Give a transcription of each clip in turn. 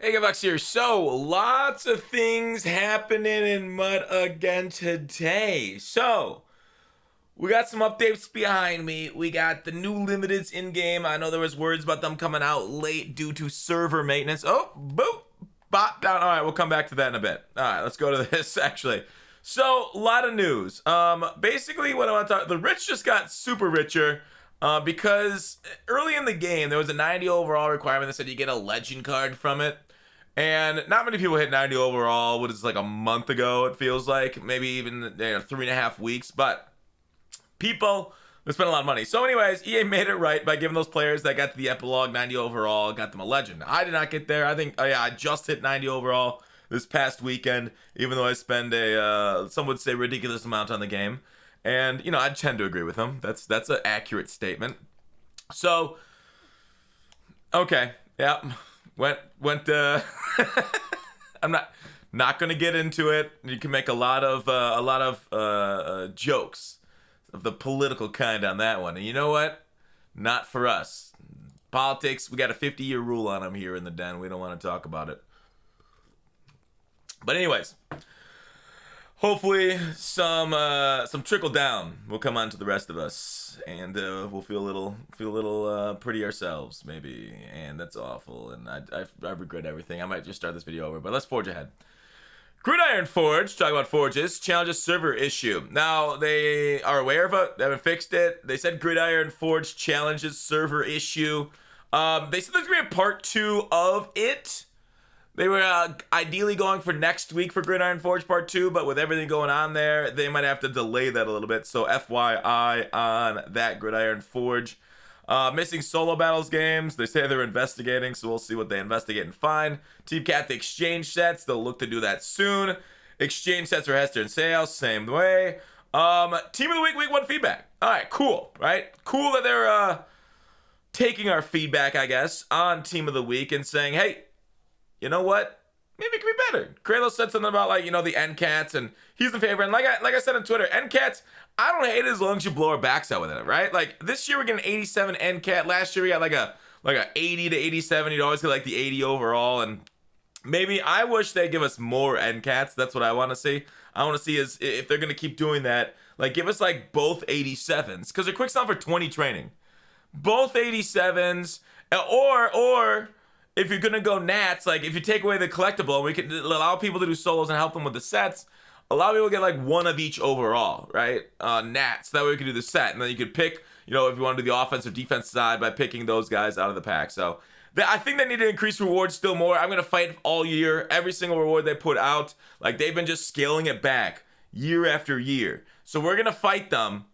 Hey, Gavax here. So, lots of things happening in Mud again today. So, we got some updates behind me. We got the new limiteds in game. I know there was words about them coming out late due to server maintenance. Oh, boop, bop down. All right, we'll come back to that in a bit. All right, let's go to this actually. So, a lot of news. Basically, what I want to talk. The rich just got super richer. Because early in the game, there was a 90 overall requirement that said you get a legend card from it. And not many people hit 90 overall. What is it, like a month ago, it feels like. Maybe even 3.5 weeks. But people, they spent a lot of money. So anyways, EA made it right by giving those players that got to the epilogue 90 overall, got them a legend. I did not get there. I think, I just hit 90 overall this past weekend, even though I spend some would say ridiculous amount on the game. And, I tend to agree with them. That's an accurate statement. So, okay, yeah, went. I'm not gonna get into it. You can make a lot of jokes of the political kind on that one. And you know what? Not for us. Politics. We got a 50-year rule on them here in the den. We don't want to talk about it. But anyways. Hopefully, some trickle down will come on to the rest of us, and we'll feel a little pretty ourselves, maybe. And that's awful, and I regret everything. I might just start this video over, but let's forge ahead. Gridiron Forge, talking about forges, challenges server issue. Now, they are aware of it. They haven't fixed it. They said Gridiron Forge challenges server issue. They said there's going to be a part 2 of it. They were ideally going for next week for Gridiron Forge Part 2, but with everything going on there, they might have to delay that a little bit. So FYI on that Gridiron Forge. Missing solo battles games. They say they're investigating, so we'll see what they investigate and find. Team Cat the exchange sets. They'll look to do that soon. Exchange sets for Hester and Sales, same way. Team of the Week, Week 1 feedback. All right, cool, right? Cool that they're taking our feedback, I guess, on Team of the Week and saying, hey, you know what? Maybe it could be better. Kralos said something about, like, the end cats, and he's in favor. And like I said on Twitter, end cats, I don't hate it as long as you blow our backs out with it, right? Like, this year we're getting 87 end cat. Last year we got like a 80 to 87. You'd always get like the 80 overall. And maybe I wish they'd give us more end cats. That's what I want to see. I want to see is if they're going to keep doing that, like, give us like both 87s. Because they're quick stop for 20 training. Both 87s. Or if you're gonna go nats, like if you take away the collectible, we can allow people to do solos and help them with the sets. Allow people to get like one of each overall, right? Nats. That way we can do the set, and then you could pick, if you want to do the offense or defense side by picking those guys out of the pack. So I think they need to increase rewards still more. I'm gonna fight all year, every single reward they put out. Like, they've been just scaling it back year after year. So we're gonna fight them,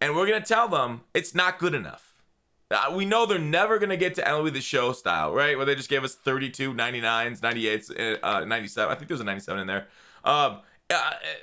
and we're gonna tell them it's not good enough. We know they're never going to get to MLB The Show style, right? Where they just gave us 32, 99s, 98s, 97. I think there's a 97 in there.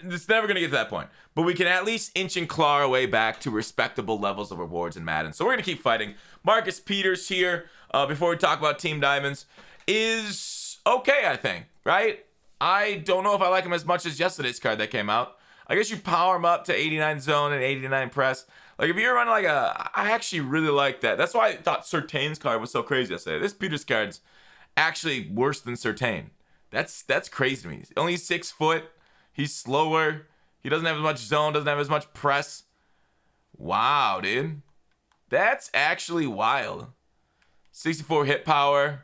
It's never going to get to that point. But we can at least inch and claw our way back to respectable levels of rewards in Madden. So we're going to keep fighting. Marcus Peters here, before we talk about Team Diamonds, is okay, I think, right? I don't know if I like him as much as yesterday's card that came out. I guess you power him up to 89 zone and 89 press. Like, if you're running I actually really like that. That's why I thought Surtain's card was so crazy yesterday. This Peters card's actually worse than Surtain. That's crazy to me. He's only 6 foot. He's slower. He doesn't have as much zone, doesn't have as much press. Wow, dude. That's actually wild. 64 hit power.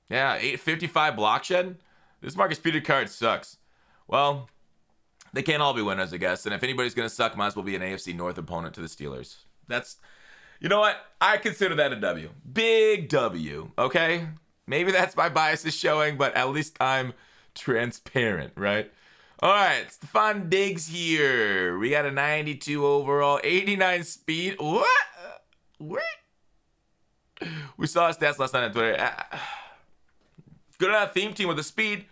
Yeah, 855 block shed. This Marcus Peters card sucks. Well, they can't all be winners, I guess. And if anybody's going to suck, might as well be an AFC North opponent to the Steelers. That's, you know what? I consider that a W. Big W, okay? Maybe that's my bias is showing, but at least I'm transparent, right? All right, Stephon Diggs here. We got a 92 overall, 89 speed. What? We saw his stats last night on Twitter. Good on that theme team with the speed.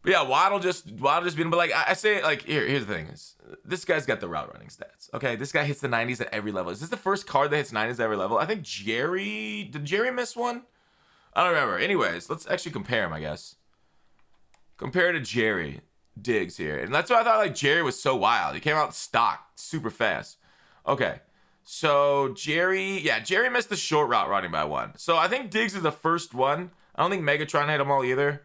But yeah, Waddle just beat him. But like I say, like here's the thing: is this guy's got the route running stats. Okay, this guy hits the 90s at every level. Is this the first card that hits 90s at every level? I think did Jerry miss one? I don't remember. Anyways, let's actually compare him. I guess compare to Jerry Diggs here, and that's why I thought like Jerry was so wild. He came out stock super fast. Okay, so Jerry missed the short route running by one. So I think Diggs is the first one. I don't think Megatron hit them all either.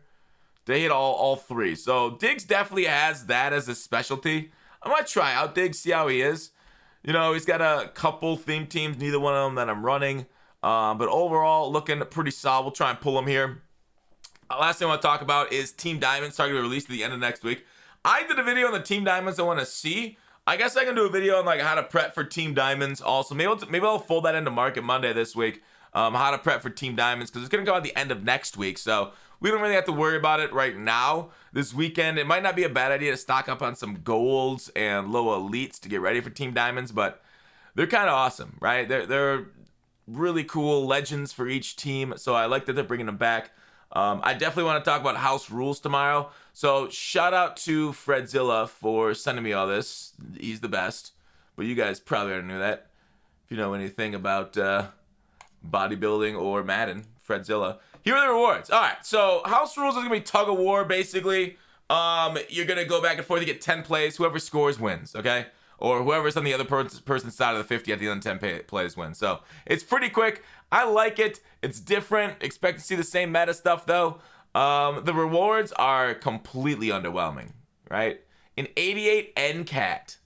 They hit all three. So Diggs definitely has that as a specialty. I'm going to try out Diggs, see how he is. You know, he's got a couple theme teams, neither one of them that I'm running. But overall, looking pretty solid. We'll try and pull him here. Last thing I want to talk about is Team Diamonds starting to be released at the end of next week. I did a video on the Team Diamonds I want to see. I guess I can do a video on like how to prep for Team Diamonds also. Maybe I'll fold that into Market Monday this week. How to prep for Team Diamonds, because it's going to go at the end of next week. So we don't really have to worry about it right now. This weekend, it might not be a bad idea to stock up on some golds and low elites to get ready for Team Diamonds, but they're kind of awesome, right? They're really cool legends for each team, so I like that they're bringing them back. I definitely want to talk about house rules tomorrow. So shout out to Fredzilla for sending me all this. He's the best, but you guys probably already knew that. If you know anything about bodybuilding or Madden, Fredzilla. Here are the rewards. All right, so house rules is gonna be tug of war basically. You're gonna go back and forth. You get 10 plays. Whoever scores wins. Okay. Or whoever's on the other person's side of the 50 at the end of 10 plays wins. So it's pretty quick. I like it. It's different. Expect to see the same meta stuff though. The rewards are completely underwhelming, right? An 88 NCAT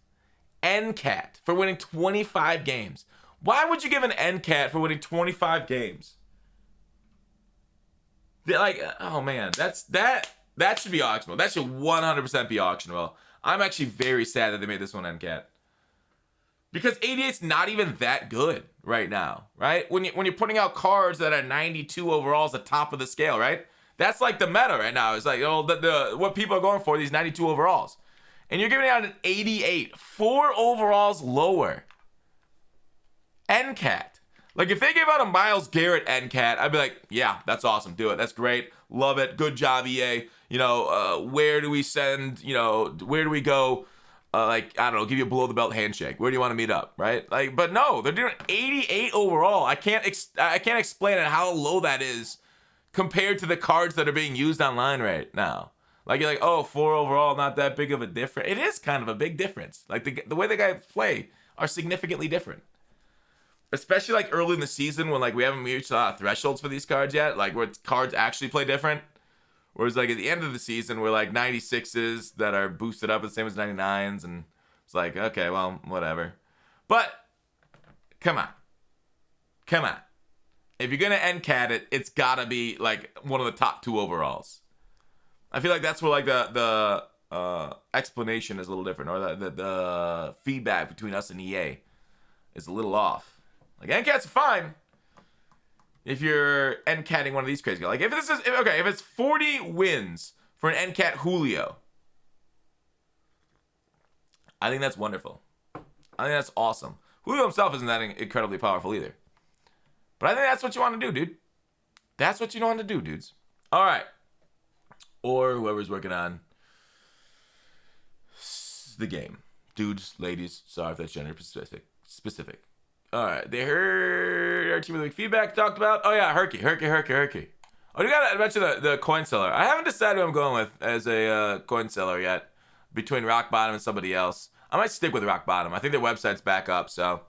for winning 25 games. Why would you give an NCAT for winning 25 games? They're like, oh man, that should be auctionable. That should 100% be auctionable. I'm actually very sad that they made this one NCAT. Because 88's not even that good right now, right? When you're putting out cards that are 92 overalls at the top of the scale, right? That's like the meta right now. It's like, what people are going for, these 92 overalls. And you're giving out an 88, 4 overalls lower. NCAT. Like, if they gave out a Myles Garrett NCAT, I'd be like, yeah, that's awesome. Do it. That's great. Love it. Good job, EA. You know, where do we send, you know, where do we go? Like, I don't know, give you a below the belt handshake. Where do you want to meet up, right? Like, but no, they're doing 88 overall. I can't explain it how low that is compared to the cards that are being used online right now. Like, you're like, oh, 4 overall, not that big of a difference. It is kind of a big difference. Like, the way the guys play are significantly different. Especially like early in the season when like we haven't reached a lot of thresholds for these cards yet, like where cards actually play different. Whereas like at the end of the season, we're like 96s that are boosted up the same as 99s, and it's like, okay, well, whatever. But come on. If you're gonna NCAT it, it's gotta be like one of the top 2 overalls. I feel like that's where like the explanation is a little different, or the feedback between us and EA is a little off. Like, NCATs are fine if you're NCATting one of these crazy guys. Like, if it's 40 wins for an NCAT Julio, I think that's wonderful. I think that's awesome. Julio himself isn't that incredibly powerful either. But I think that's what you want to do, dude. That's what you want to do, dudes. All right. Or whoever's working on the game. Dudes, ladies, sorry if that's gender specific. All right, they heard our team of the week feedback talked about. Oh yeah, Herky. Oh, you got to mention the coin seller. I haven't decided who I'm going with as a coin seller yet, between Rock Bottom and somebody else. I might stick with Rock Bottom. I think their website's back up, so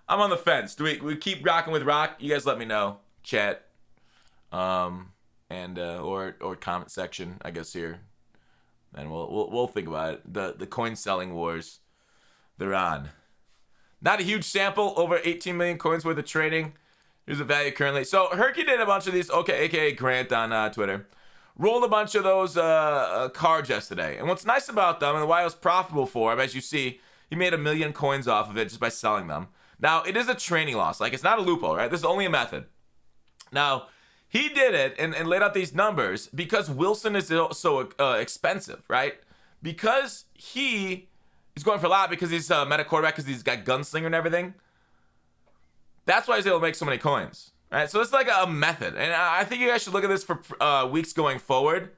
I'm on the fence. Do we keep rocking with Rock? You guys let me know, chat, and or comment section, I guess here, and we'll think about it. The coin selling wars, they're on. Not a huge sample, over 18 million coins worth of trading. Here's the value currently. So Herky did a bunch of these, okay, aka Grant on Twitter. Rolled a bunch of those cards yesterday. And what's nice about them and why it was profitable for him, as you see, he made 1 million coins off of it just by selling them. Now, it is a training loss. Like, it's not a loophole, right? This is only a method. Now, he did it and laid out these numbers because Wilson is so expensive, right? Because he's going for a lot because he's a meta quarterback, because he's got gunslinger and everything. That's why he's able to make so many coins, right? So it's like a method. And I think you guys should look at this for weeks going forward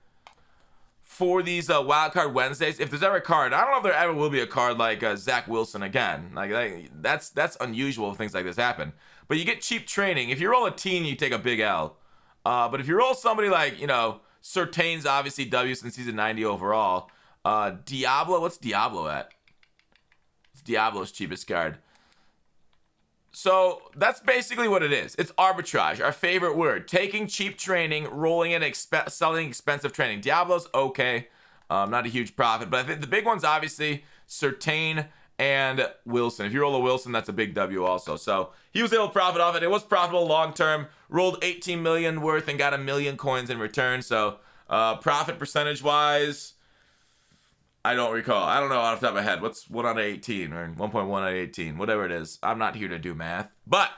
for these Wildcard Wednesdays. If there's ever a card, I don't know if there ever will be a card like Zach Wilson again. Like that's unusual if things like this happen. But you get cheap training. If you roll a teen, you take a big L. But if you roll somebody like, Surtain's obviously W since he's a 90 overall. Diablo, what's Diablo at? It's Diablo's cheapest card. So that's basically what it is. It's arbitrage, our favorite word. Taking cheap training, rolling it, selling expensive training. Diablo's okay. Not a huge profit, but I think the big one's obviously Certain and Wilson. If you roll a Wilson, that's a big W also. So he was able to profit off it. It was profitable long term. Rolled 18 million worth and got 1 million coins in return. So profit percentage wise, I don't recall. I don't know off the top of my head. What's 1 out of 18 or 1.1 out of 18? Whatever it is. I'm not here to do math. But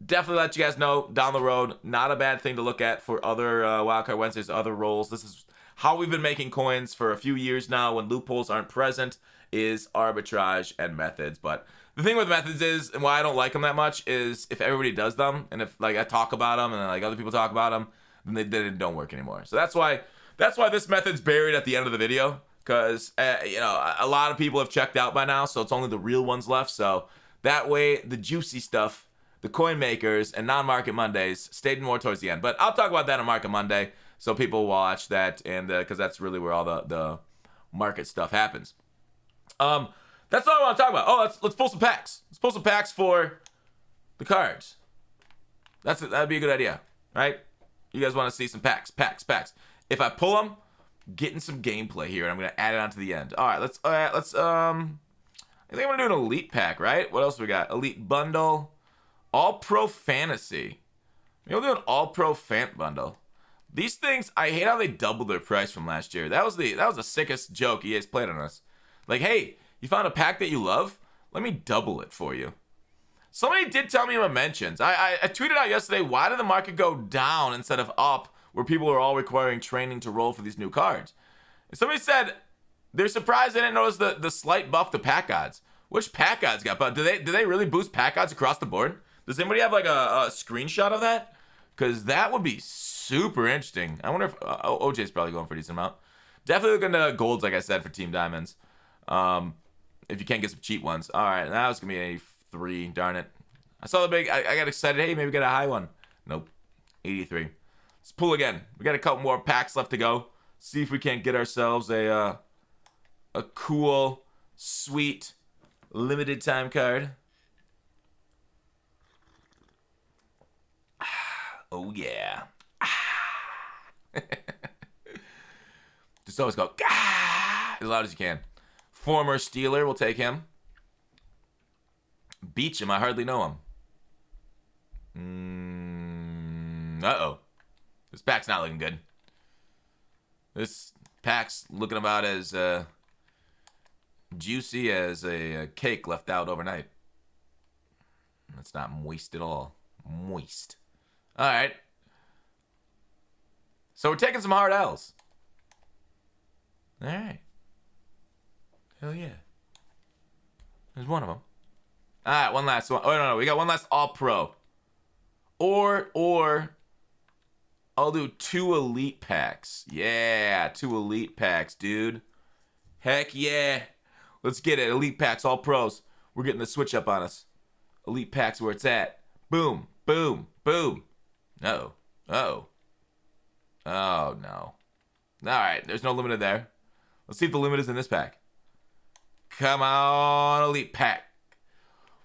definitely let you guys know down the road. Not a bad thing to look at for other Wildcard Wednesdays, other rolls. This is how we've been making coins for a few years now when loopholes aren't present, is arbitrage and methods. But the thing with methods is, and why I don't like them that much, is if everybody does them, and if like I talk about them and like other people talk about them, then they don't work anymore. So that's why this method's buried at the end of the video. Because, you know, a lot of people have checked out by now, so it's only the real ones left. So that way, the juicy stuff, the coin makers, and non-Market Mondays stayed more towards the end. But I'll talk about that on Market Monday, so people watch that, and because that's really where all the market stuff happens. That's all I want to talk about. Oh, let's pull some packs. Let's pull some packs for the cards. That'd be a good idea, right? You guys want to see some packs. If I pull them, getting some gameplay here, and I'm gonna add it on to the end. All right, let's I think I'm gonna do an elite pack, right? What else we got? Elite bundle, all pro fantasy. Maybe we'll do an all pro fant bundle. These things, I hate how they doubled their price from last year. That was the sickest joke EA's played on us. Like, hey, you found a pack that you love? Let me double it for you. Somebody did tell me in my mentions. I tweeted out yesterday, why did the market go down instead of up, where people are all requiring training to roll for these new cards? And somebody said they're surprised they didn't notice the slight buff to pack odds. Which pack odds got buffed? Do they really boost pack odds across the board? Does anybody have like a screenshot of that? Because that would be super interesting. I wonder if OJ's probably going for a decent amount. Definitely look into golds, like I said, for Team Diamonds. If you can't get some cheap ones. All right, that was gonna be 83. Darn it. I saw the big. I got excited. Hey, maybe get a high one. Nope. 83. Let's pull again. We got a couple more packs left to go. See if we can't get ourselves a cool, sweet, limited time card. Oh yeah. Just always go as loud as you can. Former Steeler, we'll take him. Beach him, I hardly know him. Uh-oh. This pack's not looking good. This pack's looking about as juicy as a cake left out overnight. That's not moist at all. Moist. All right. So we're taking some hard L's. All right. Hell yeah. There's one of them. All right, one last one. Oh, no. We got one last all-pro. Or I'll do 2 elite packs. Yeah, 2 elite packs, dude. Heck yeah. Let's get it. Elite packs, all pros. We're getting the switch up on us. Elite packs where it's at. Boom, boom, boom. Uh-oh. Uh-oh. Oh, no. All right, there's no limiter there. Let's see if the limit is in this pack. Come on, elite pack.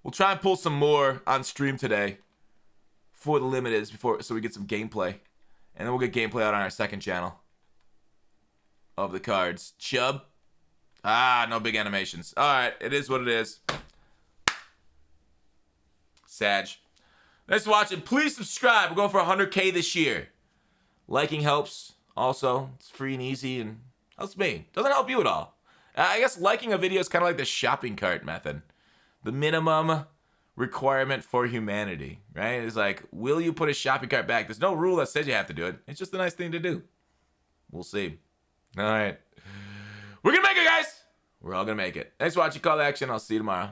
We'll try and pull some more on stream today for the limit is so we get some gameplay. And then we'll get gameplay out on our second channel of the cards. Chubb. No big animations. All right, it is what it is. Sag. Thanks for watching. Please subscribe. We're going for 100K this year. Liking helps. Also, it's free and easy and helps me. Doesn't help you at all. I guess liking a video is kind of like the shopping cart method. The minimum requirement for humanity, right? It's like, will you put a shopping cart back? There's no rule that says you have to do it. It's just a nice thing to do. We'll see. All right. We're going to make it, guys. We're all going to make it. Thanks for watching. Call to action. I'll see you tomorrow.